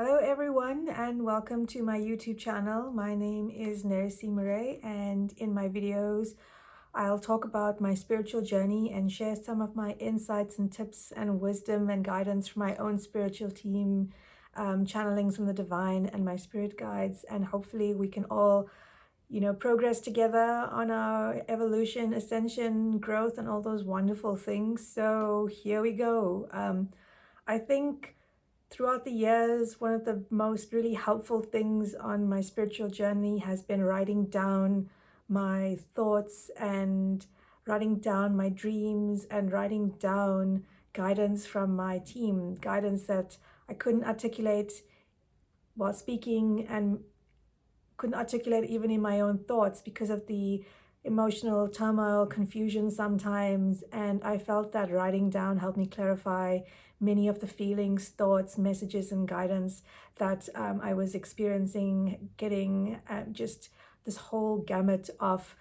Hello everyone and welcome to my YouTube channel. My name is Nerisi Murray, and in my videos I'll talk about my spiritual journey and share some of my insights and tips and wisdom and guidance from my own spiritual team, channelings from the divine and my spirit guides, and hopefully we can all progress together on our evolution, ascension, growth, and all those wonderful things. So here we go. I think throughout the years, one of the most really helpful things on my spiritual journey has been writing down my thoughts and writing down my dreams and writing down guidance from my team, guidance that I couldn't articulate while speaking and couldn't articulate even in my own thoughts because of the emotional turmoil, confusion sometimes. And I felt that writing down helped me clarify many of the feelings, thoughts, messages, and guidance that I was experiencing, getting just this whole gamut of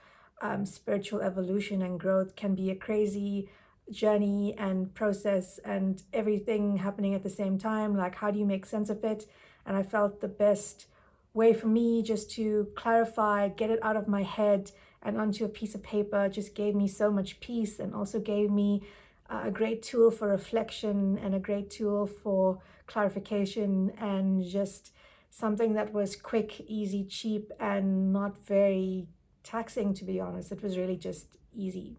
spiritual evolution and growth can be a crazy journey and process and everything happening at the same time. Like, how do you make sense of it? And I felt the best way for me just to clarify, get it out of my head and onto a piece of paper just gave me so much peace, and also gave me a great tool for reflection and a great tool for clarification, and just something that was quick, easy, cheap, and not very taxing, to be honest. It was really just easy.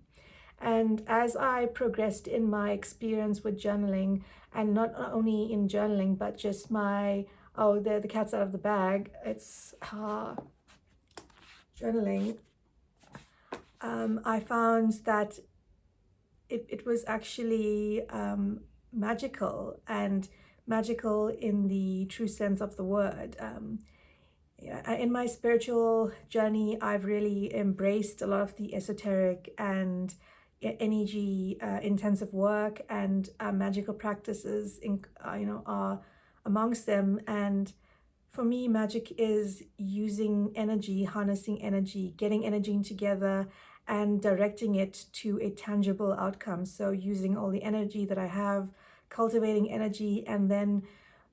And as I progressed in my experience with journaling, and not only in journaling, but just my, oh, the cat's out of the bag, it's journaling, I found that it was actually magical, and magical in the true sense of the word. In my spiritual journey, I've really embraced a lot of the esoteric and energy intensive work, and magical practices are amongst them. And for me, magic is using energy, harnessing energy, getting energy together and directing it to a tangible outcome. So using all the energy that I have, cultivating energy, and then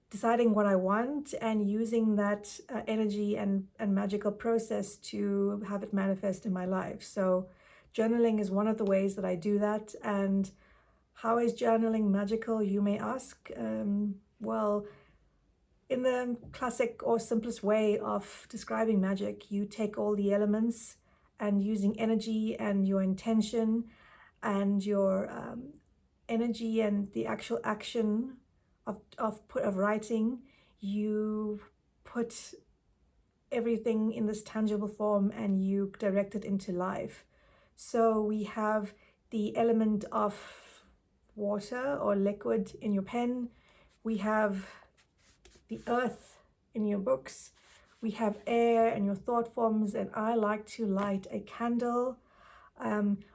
deciding what I want and using that energy and magical process to have it manifest in my life. So journaling is one of the ways that I do that. And how is journaling magical, you may ask? Well, in the classic or simplest way of describing magic, you take all the elements and using energy and your intention and your energy and the actual action of writing, you put everything in this tangible form and you direct it into life. So we have the element of water or liquid in your pen. We have the earth in your books. We have air in your thought forms, and I like to light a candle.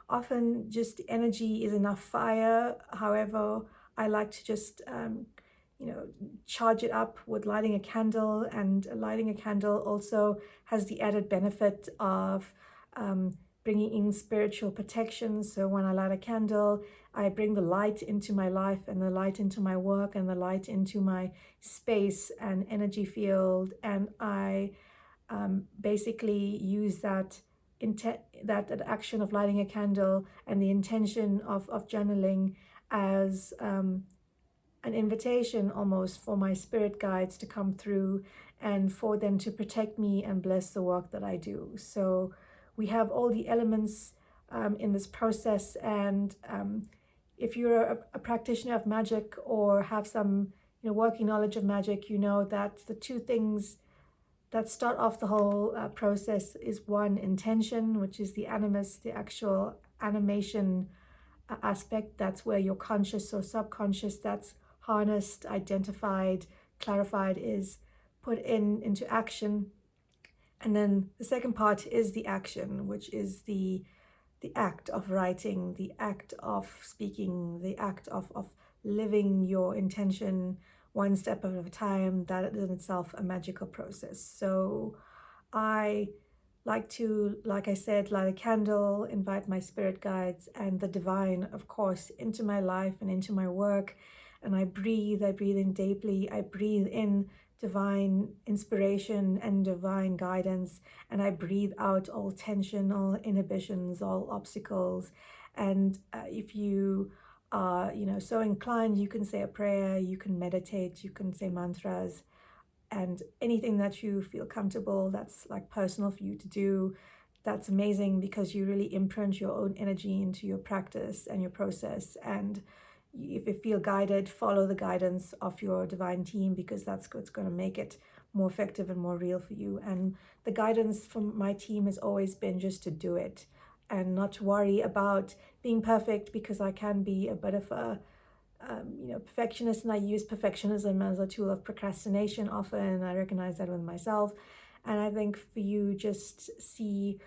Often just energy is enough fire. However, I like to just charge it up with lighting a candle, and lighting a candle also has the added benefit of bringing in spiritual protection. So when I light a candle, I bring the light into my life and the light into my work and the light into my space and energy field, and I basically use that that action of lighting a candle and the intention of journaling as an invitation almost for my spirit guides to come through and for them to protect me and bless the work that I do. So we have all the elements in this process, and if you're a practitioner of magic or have some working knowledge of magic, you know that the two things that start off the whole process is one, intention, which is the animus, the actual animation aspect. That's where your conscious or subconscious that's harnessed, identified, clarified is put into action. And then the second part is the action, which is the act of writing, the act of speaking, the act of living your intention one step at a time. That is in itself a magical process. So I like to, like I said, light a candle, invite my spirit guides and the divine, of course, into my life and into my work. and I breathe in deeply. I breathe in divine inspiration and divine guidance, and I breathe out all tension, all inhibitions, all obstacles. And if you are, so inclined, you can say a prayer, you can meditate, you can say mantras, and anything that you feel comfortable, that's like personal for you to do. That's amazing, because you really imprint your own energy into your practice and your process. And if you feel guided, follow the guidance of your divine team, because that's what's going to make it more effective and more real for you. And the guidance from my team has always been just to do it and not to worry about being perfect, because I can be a bit of a perfectionist, and I use perfectionism as a tool of procrastination often. I recognize that with myself. And I think for you, just see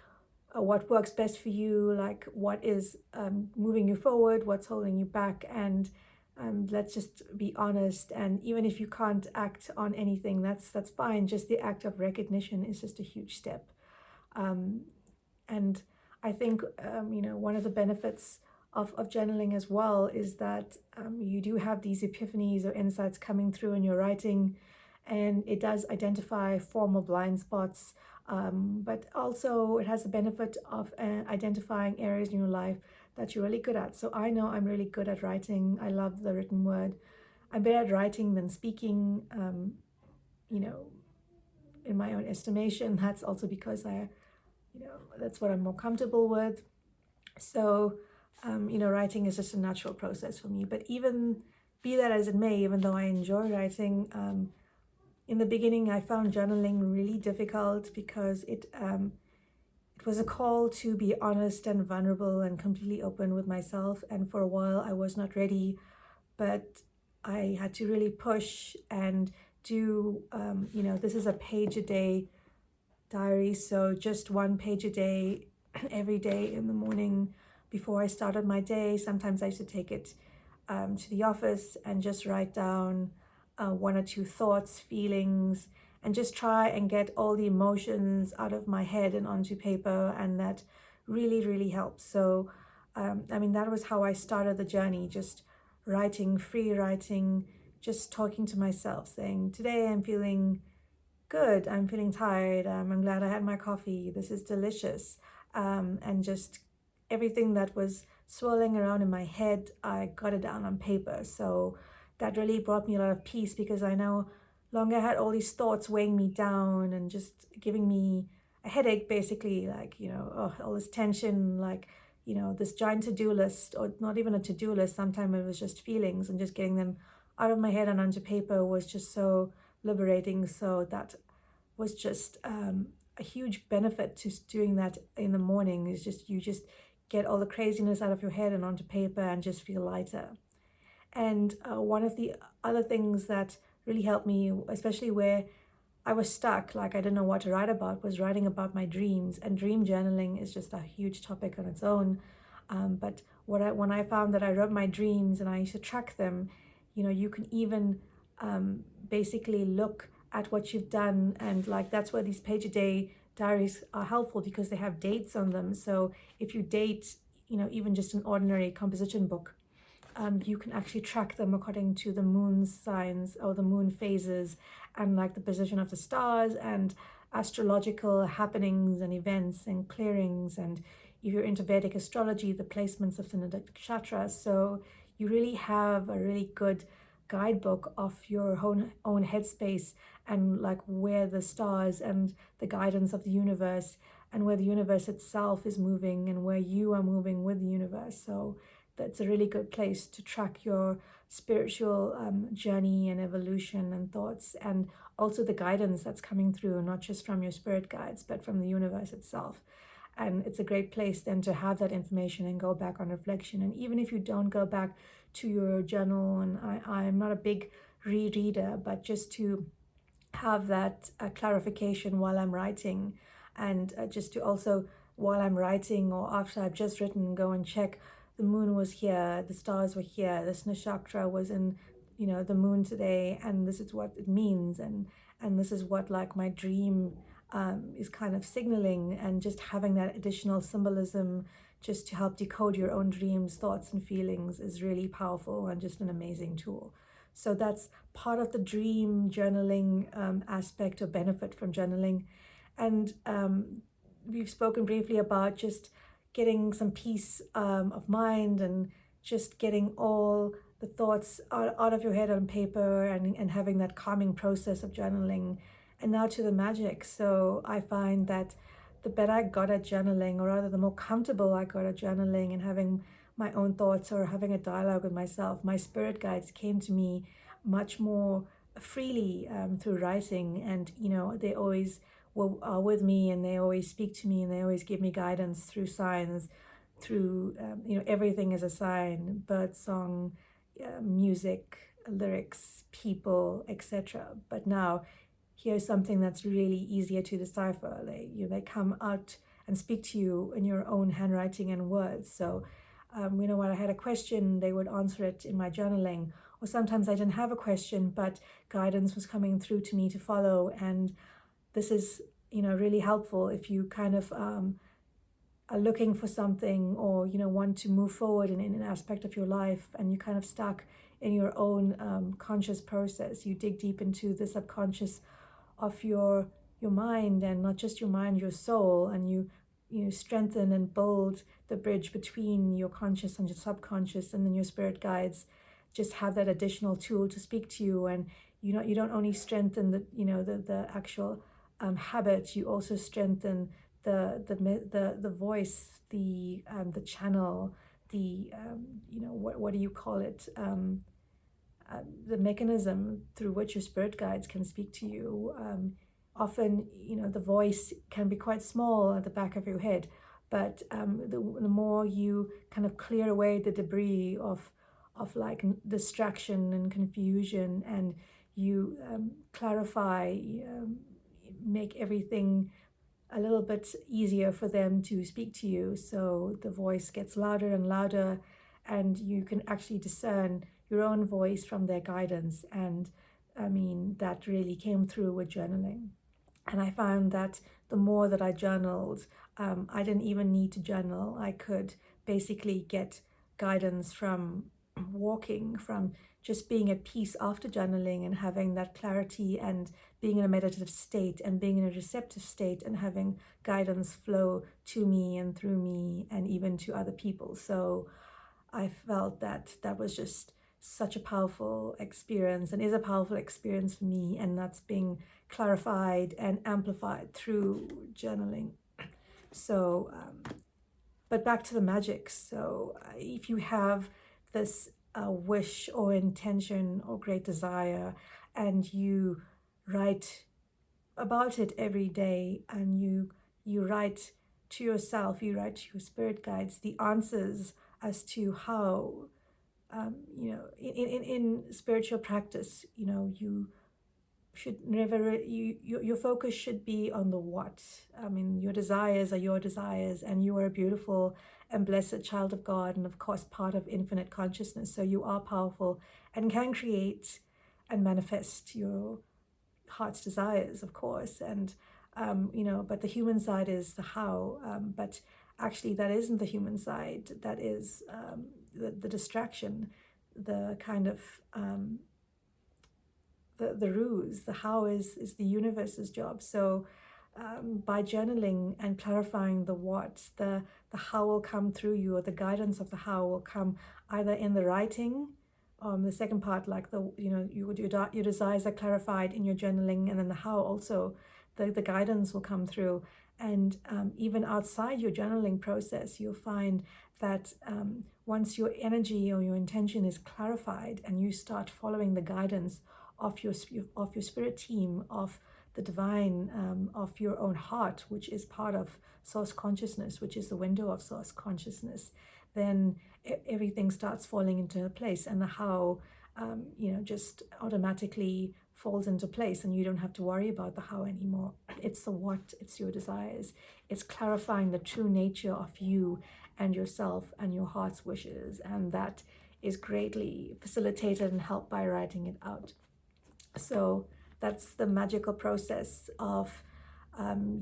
what works best for you, like what is moving you forward, what's holding you back, and let's just be honest. And even if you can't act on anything, that's fine. Just the act of recognition is just a huge step. And I think one of the benefits of journaling as well is that you do have these epiphanies or insights coming through in your writing, and it does identify formal blind spots, but also it has the benefit of identifying areas in your life that you're really good at. So I know I'm really good at writing. I love the written word. I'm better at writing than speaking, in my own estimation. That's also because that's what I'm more comfortable with. So, writing is just a natural process for me. But even be that as it may, even though I enjoy writing, in the beginning I found journaling really difficult, because it was a call to be honest and vulnerable and completely open with myself. And for a while I was not ready, but I had to really push and do, this is a page a day diary. So just 1 page a day, every day in the morning before I started my day. Sometimes I used to take it to the office and just write down 1 or 2 thoughts, feelings, and just try and get all the emotions out of my head and onto paper. And that really, really helps. So, that was how I started the journey, just writing, free writing, just talking to myself, saying, today I'm feeling good, I'm feeling tired, I'm glad I had my coffee, this is delicious. And just everything that was swirling around in my head, I got it down on paper. So that really brought me a lot of peace, because I no longer had all these thoughts weighing me down and just giving me a headache, basically, like, all this tension, like, this giant to-do list, or not even a to-do list. Sometimes it was just feelings, and just getting them out of my head and onto paper was just so liberating. So that was just a huge benefit to doing that in the morning. Is just, you just get all the craziness out of your head and onto paper and just feel lighter. And one of the other things that really helped me, especially where I was stuck, like I didn't know what to write about, was writing about my dreams. And dream journaling is just a huge topic on its own. But when I found that I wrote my dreams and I used to track them, you can even basically look at what you've done. And like, that's where these page a day diaries are helpful, because they have dates on them. So if you date, even just an ordinary composition book, you can actually track them according to the moon signs or the moon phases, and like the position of the stars and astrological happenings and events and clearings. And if you're into Vedic astrology, the placements of the nakshatras. So you really have a really good guidebook of your own headspace, and like where the stars and the guidance of the universe, and where the universe itself is moving, and where you are moving with the universe. So that's a really good place to track your spiritual journey and evolution and thoughts, and also the guidance that's coming through, not just from your spirit guides, but from the universe itself. And it's a great place then to have that information and go back on reflection. And even if you don't go back to your journal, and I'm not a big rereader, but just to have that clarification while I'm writing, and just to also, while I'm writing or after I've just written, go and check the moon was here, the stars were here, this nakshatra was in, the moon today, and this is what it means, and this is what like my dream is kind of signaling. And just having that additional symbolism just to help decode your own dreams, thoughts, and feelings is really powerful and just an amazing tool. So that's part of the dream journaling aspect or benefit from journaling. And we've spoken briefly about just getting some peace of mind and just getting all the thoughts out of your head on paper, and having that calming process of journaling. And now to the magic. So I find that the better I got at journaling, or rather the more comfortable I got at journaling and having my own thoughts or having a dialogue with myself, my spirit guides came to me much more freely through writing. And they always are with me, and they always speak to me, and they always give me guidance through signs, through everything is a sign: bird song, music, lyrics, people, etc. But now here's something that's really easier to decipher. They come out and speak to you in your own handwriting and words. So when I had a question, they would answer it in my journaling. Or sometimes I didn't have a question, but guidance was coming through to me to follow. And this is really helpful if you kind of are looking for something, or want to move forward in an aspect of your life, and you're kind of stuck in your own conscious process. You dig deep into the subconscious of your mind, and not just your mind, your soul, and you strengthen and build the bridge between your conscious and your subconscious, and then your spirit guides just have that additional tool to speak to you. And you don't only strengthen the actual habit, you also strengthen the voice, the channel, the what do you call it, the mechanism through which your spirit guides can speak to you. Often the voice can be quite small at the back of your head, but the more you kind of clear away the debris of like distraction and confusion, and you clarify, make everything a little bit easier for them to speak to you. So the voice gets louder and louder, and you can actually discern your own voice from their guidance. And I mean, that really came through with journaling. And I found that the more that I journaled, I didn't even need to journal. I could basically get guidance from walking, from just being at peace after journaling, and having that clarity, and being in a meditative state, and being in a receptive state, and having guidance flow to me and through me, and even to other people. So I felt that that was just such a powerful experience, and is a powerful experience for me, and that's being clarified and amplified through journaling. So but back to the magic. So if you have this wish or intention or great desire, and you write about it every day, and you write to yourself, you write to your spirit guides the answers as to how, in spiritual practice, you should never, your focus should be on the what. I mean, your desires are your desires, and you are a beautiful and blessed child of God, and of course part of infinite consciousness. So you are powerful and can create and manifest your heart's desires, of course. And but the human side is the how. But actually, that isn't the human side. That is the distraction, the kind of the ruse. The how is the universe's job. So by journaling and clarifying the what, the how will come through you, or the guidance of the how will come either in the writing, the second part, like your desires are clarified in your journaling, and then the how also, the guidance will come through. And even outside your journaling process, you'll find that once your energy or your intention is clarified, and you start following the guidance of your spirit team, of the divine, of your own heart, which is part of source consciousness, which is the window of source consciousness, then everything starts falling into place, and the how just automatically falls into place, and you don't have to worry about the how anymore. It's the what, it's your desires, it's clarifying the true nature of you and yourself and your heart's wishes, and that is greatly facilitated and helped by writing it out. So that's the magical process of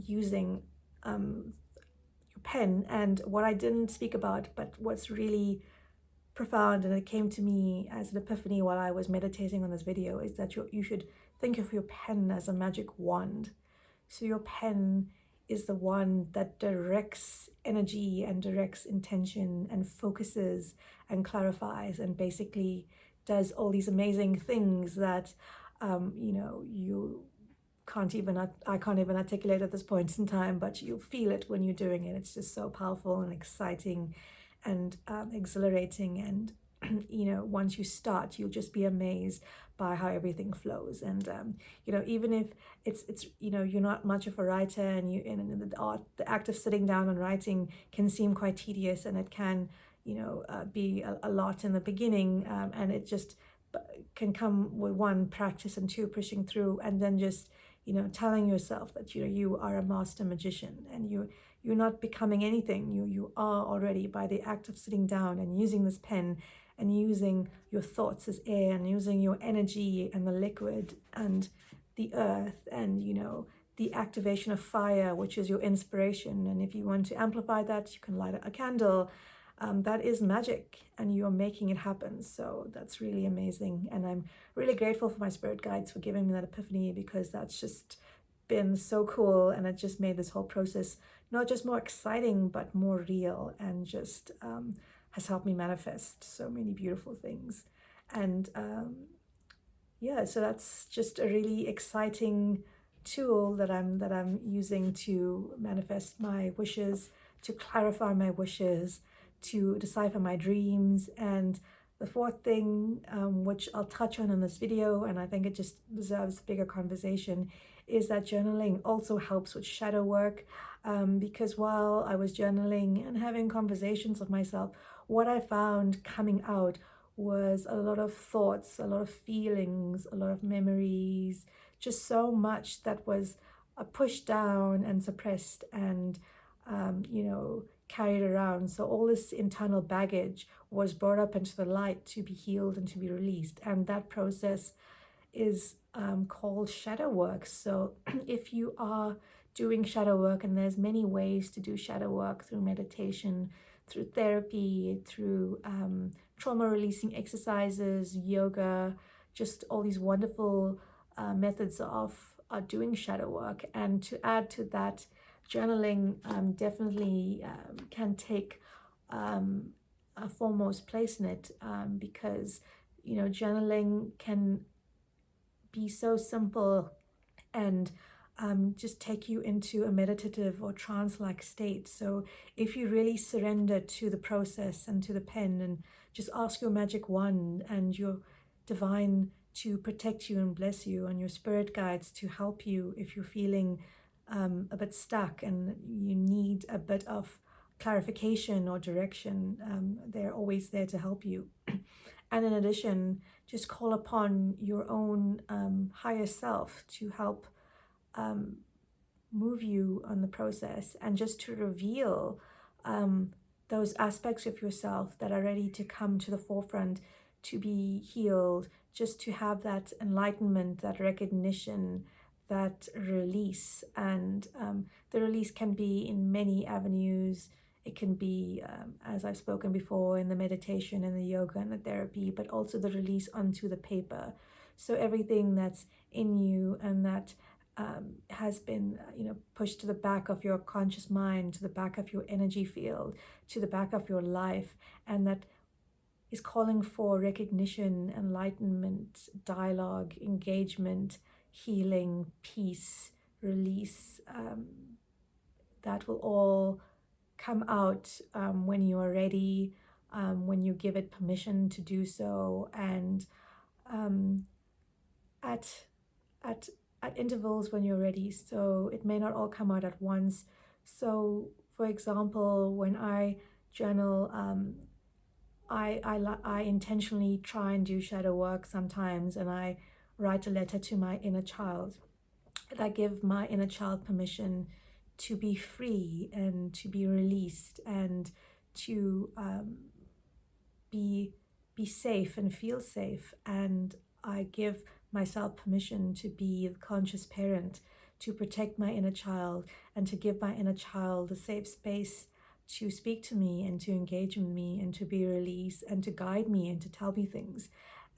using your pen. And what I didn't speak about, but what's really profound, and it came to me as an epiphany while I was meditating on this video, is that you should think of your pen as a magic wand. So your pen is the one that directs energy and directs intention and focuses and clarifies and basically does all these amazing things that you can't even I can't even articulate at this point in time, but you feel it when you're doing it. It's just so powerful and exciting and exhilarating, and once you start, you'll just be amazed by how everything flows. And even if it's you're not much of a writer, and the act of sitting down and writing can seem quite tedious, and it can be a lot in the beginning, and it just can come with one, practice, and two, pushing through, and then just telling yourself that you are a master magician, and you're not becoming anything. You are already, by the act of sitting down and using this pen and using your thoughts as air and using your energy and the liquid and the earth and the activation of fire, which is your inspiration. And if you want to amplify that, you can light a candle. That is magic, and you're making it happen. So that's really amazing, and I'm really grateful for my spirit guides for giving me that epiphany, because that's just been so cool, and it just made this whole process not just more exciting but more real, and just has helped me manifest so many beautiful things. And yeah, so that's just a really exciting tool that I'm using to manifest my wishes, to clarify my wishes, to decipher my dreams. And the fourth thing, which I'll touch on in this video, and I think it just deserves bigger conversation, is that journaling also helps with shadow work. Because while I was journaling and having conversations with myself, what I found coming out was a lot of thoughts, a lot of feelings, a lot of memories, just so much that was pushed down and suppressed and carried around. So all this internal baggage was brought up into the light to be healed and to be released, and that process is called shadow work. So if you are doing shadow work, and there's many ways to do shadow work, through meditation, through therapy, through trauma releasing exercises, yoga, just all these wonderful methods of doing shadow work. And to add to that, journaling definitely can take a foremost place in it, because journaling can be so simple and just take you into a meditative or trance-like state. So if you really surrender to the process and to the pen, and just ask your magic wand and your divine to protect you and bless you, and your spirit guides to help you if you're feeling a bit stuck and you need a bit of clarification or direction, they're always there to help you. And in addition, just call upon your own higher self to help move you on the process, and just to reveal those aspects of yourself that are ready to come to the forefront, to be healed, just to have that enlightenment, that recognition, that release. And the release can be in many avenues. It can be, as I've spoken before, in the meditation and the yoga and the therapy, but also the release onto the paper. So everything that's in you and that has been pushed to the back of your conscious mind, to the back of your energy field, to the back of your life, and that is calling for recognition, enlightenment, dialogue, engagement, healing, peace, release, that will all come out when you are ready, when you give it permission to do so, and at intervals when you're ready. So it may not all come out at once. So for example, when I journal, I intentionally try and do shadow work sometimes, and I write a letter to my inner child. And I give my inner child permission to be free and to be released, and to be safe and feel safe. And I give myself permission to be the conscious parent, to protect my inner child, and to give my inner child a safe space to speak to me and to engage with me and to be released and to guide me and to tell me things.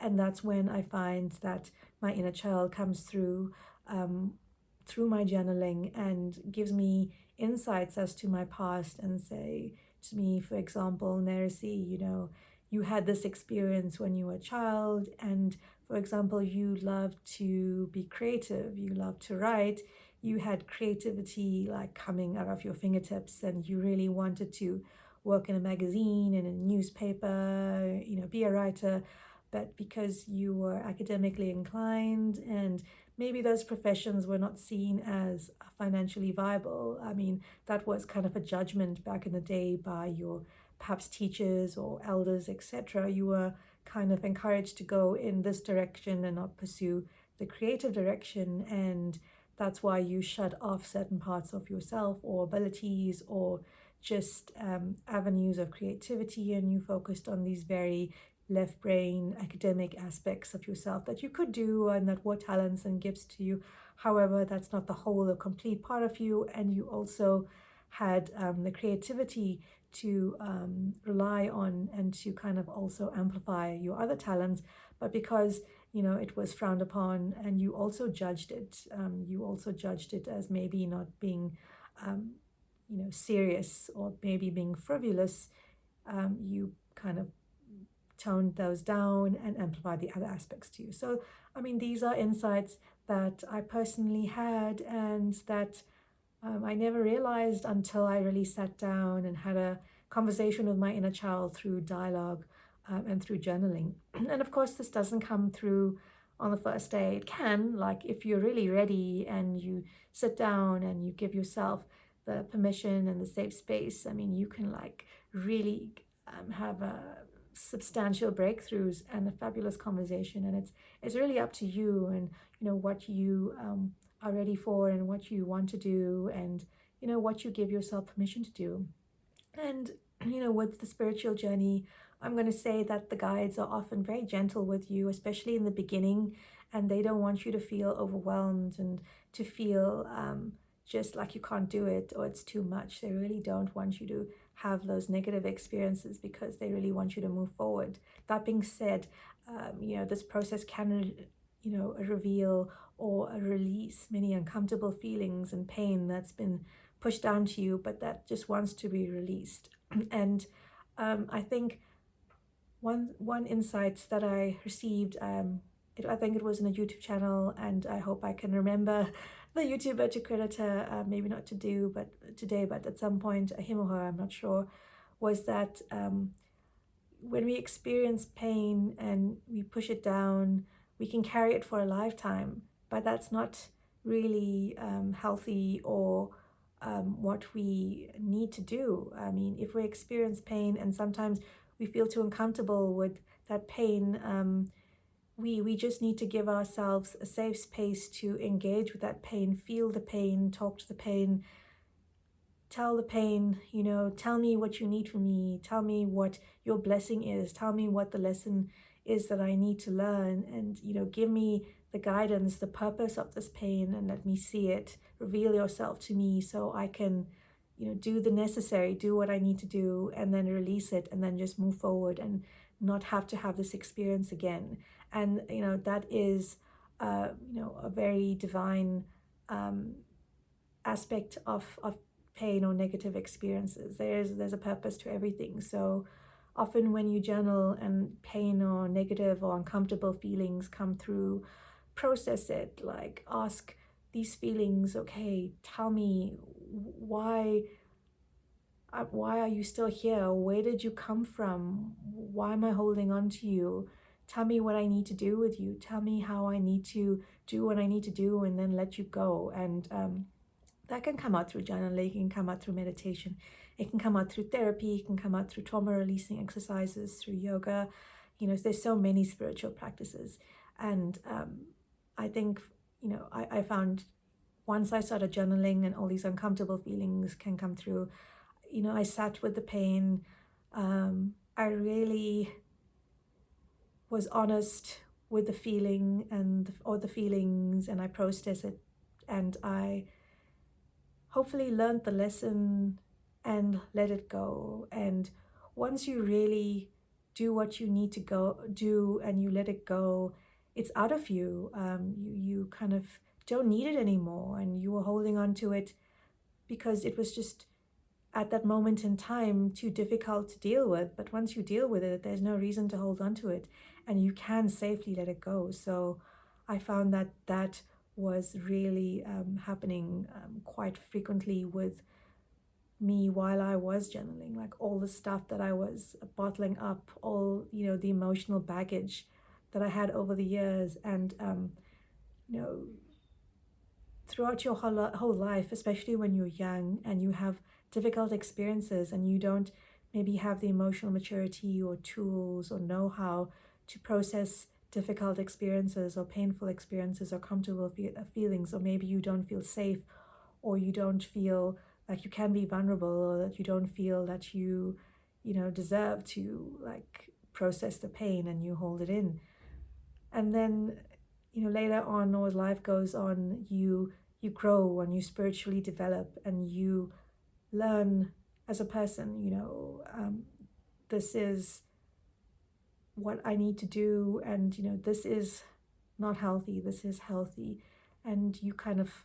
And that's when I find that my inner child comes um, through my journaling and gives me insights as to my past and say to me, for example, Neresi, you had this experience when you were a child, and for example, you loved to be creative, you loved to write, you had creativity like coming out of your fingertips, and you really wanted to work in a magazine, in a newspaper, be a writer, but because you were academically inclined and maybe those professions were not seen as financially viable. I mean, that was kind of a judgment back in the day by your perhaps teachers or elders, etc. You were kind of encouraged to go in this direction and not pursue the creative direction. And that's why you shut off certain parts of yourself or abilities or just avenues of creativity, and you focused on these very left brain academic aspects of yourself that you could do and that were talents and gifts to you. However, that's not the whole or complete part of you, and you also had the creativity to rely on and to kind of also amplify your other talents. But because it was frowned upon, and you also judged it, as maybe not being serious or maybe being frivolous, you kind of toned those down and amplified the other aspects too. So, I mean, these are insights that I personally had and that I never realized until I really sat down and had a conversation with my inner child through dialogue and through journaling. And of course, this doesn't come through on the first day. It can, like, if you're really ready and you sit down and you give yourself the permission and the safe space. I mean, you can like really have a substantial breakthroughs and a fabulous conversation, and it's really up to you and what you are ready for and what you want to do and what you give yourself permission to do. And with the spiritual journey, I'm going to say that the guides are often very gentle with you, especially in the beginning, and they don't want you to feel overwhelmed and to feel just like you can't do it or it's too much. They really don't want you to have those negative experiences because they really want you to move forward. That being said, this process can, reveal or release many uncomfortable feelings and pain that's been pushed down to you, but that just wants to be released. And I think one insight that I received, I think it was in a YouTube channel, and I hope I can remember the YouTuber to credit her, maybe not to do, but today, but at some point, him or her, I'm not sure, was that when we experience pain and we push it down, we can carry it for a lifetime, but that's not really healthy or what we need to do. I mean, if we experience pain and sometimes we feel too uncomfortable with that pain, we just need to give ourselves a safe space to engage with that pain, feel the pain, talk to the pain, tell the pain, tell me what you need from me, tell me what your blessing is, tell me what the lesson is that I need to learn, and give me the guidance, the purpose of this pain, and let me see it. Reveal yourself to me so I can do the necessary, do what I need to do, and then release it, and then just move forward and not have to have this experience again. And that is a very divine aspect of pain or negative experiences. There's a purpose to everything. So often when you journal and pain or negative or uncomfortable feelings come through, process it, like ask these feelings, okay, tell me why are you still here? Where did you come from? Why am I holding on to you? Tell me what I need to do with you. Tell me how I need to do what I need to do and then let you go. And that can come out through journaling, it can come out through meditation, it can come out through therapy, it can come out through trauma releasing exercises, through yoga. There's so many spiritual practices. And I think, I found once I started journaling and all these uncomfortable feelings can come through, I sat with the pain. I really was honest with the feeling or the feelings, and I processed it, and I hopefully learned the lesson and let it go. And once you really do what you need to go do and you let it go, it's out of you. You kind of don't need it anymore, and you were holding on to it because it was just at that moment in time too difficult to deal with. But once you deal with it, there's no reason to hold on to it, and you can safely let it go. So I found that that was really happening quite frequently with me while I was journaling, like all the stuff that I was bottling up, all, the emotional baggage that I had over the years. And, you know, throughout your whole life, especially when you're young and you have difficult experiences and you don't maybe have the emotional maturity or tools or know how to process difficult experiences or painful experiences or comfortable feelings, or maybe you don't feel safe, or you don't feel like you can be vulnerable, or that you don't feel that you deserve to like process the pain, and you hold it in. And then, later on, as life goes on, you grow and you spiritually develop and you learn as a person, this is what I need to do, and this is not healthy, this is healthy. And you kind of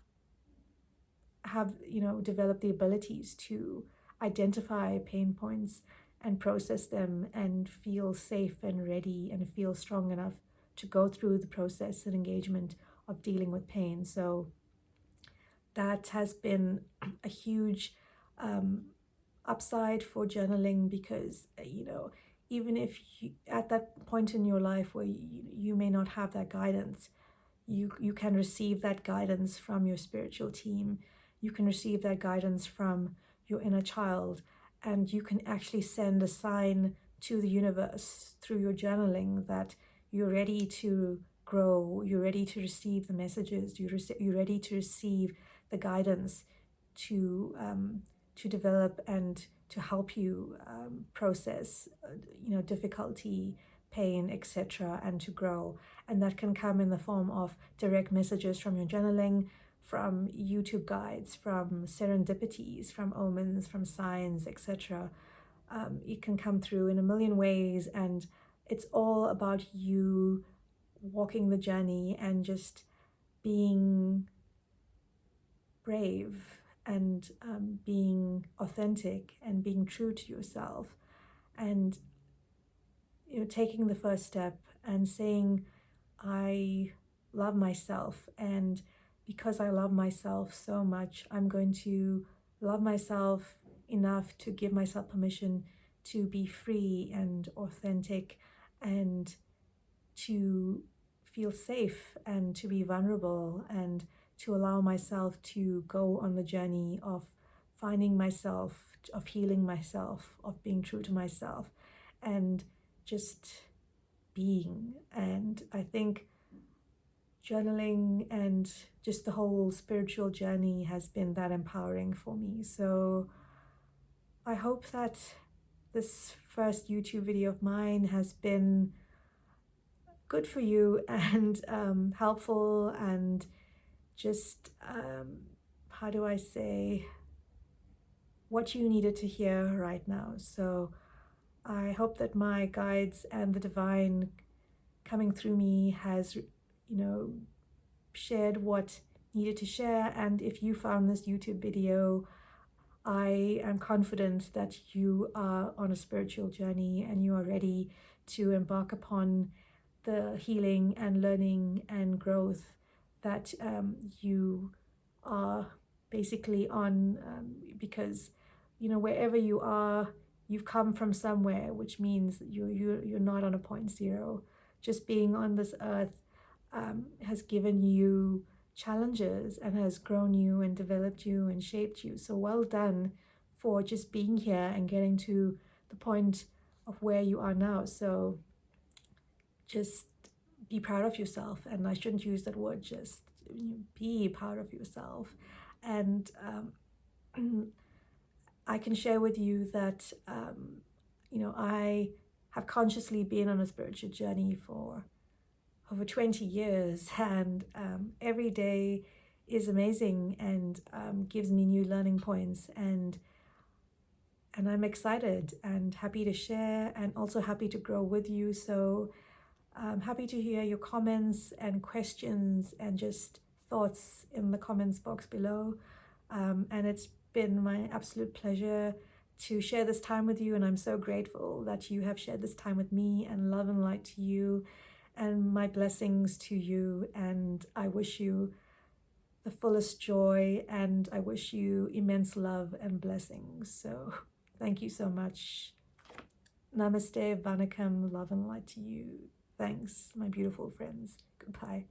have developed the abilities to identify pain points and process them and feel safe and ready and feel strong enough to go through the process and engagement of dealing with pain. So that has been a huge upside for journaling, because even if you, at that point in your life where you may not have that guidance, you can receive that guidance from your spiritual team. You can receive that guidance from your inner child, and you can actually send a sign to the universe through your journaling that you're ready to grow, you're ready to receive the messages, you're ready to receive the guidance to develop and to help you process difficulty, pain, etc., and to grow. And that can come in the form of direct messages from your journaling, from YouTube guides, from serendipities, from omens, from signs, etc. It can come through in a million ways, and it's all about you walking the journey and just being brave and being authentic and being true to yourself, and taking the first step and saying, I love myself, and because I love myself so much, I'm going to love myself enough to give myself permission to be free and authentic, and to feel safe, and to be vulnerable, and to allow myself to go on the journey of finding myself, of healing myself, of being true to myself, and just being. And I think journaling and just the whole spiritual journey has been that empowering for me. So I hope that this first YouTube video of mine has been good for you and helpful, and just how do I say, what you needed to hear right now. So I hope that my guides and the divine coming through me has shared what needed to share. And if you found this YouTube video, I am confident that you are on a spiritual journey and you are ready to embark upon the healing and learning and growth that you are basically on, because wherever you are, you've come from somewhere, which means you're not on a point zero. Just being on this earth has given you challenges and has grown you and developed you and shaped you. So well done for just being here and getting to the point of where you are now. So just be proud of yourself. And I shouldn't use that word, just be proud of yourself. And I can share with you that I have consciously been on a spiritual journey for over 20 years, and every day is amazing and gives me new learning points. And And I'm excited and happy to share, and also happy to grow with you. So I'm happy to hear your comments and questions and just thoughts in the comments box below. And it's been my absolute pleasure to share this time with you. And I'm so grateful that you have shared this time with me, and love and light to you, and my blessings to you. And I wish you the fullest joy, and I wish you immense love and blessings. So thank you so much. Namaste, Vanakkam, love and light to you. Thanks, my beautiful friends. Goodbye.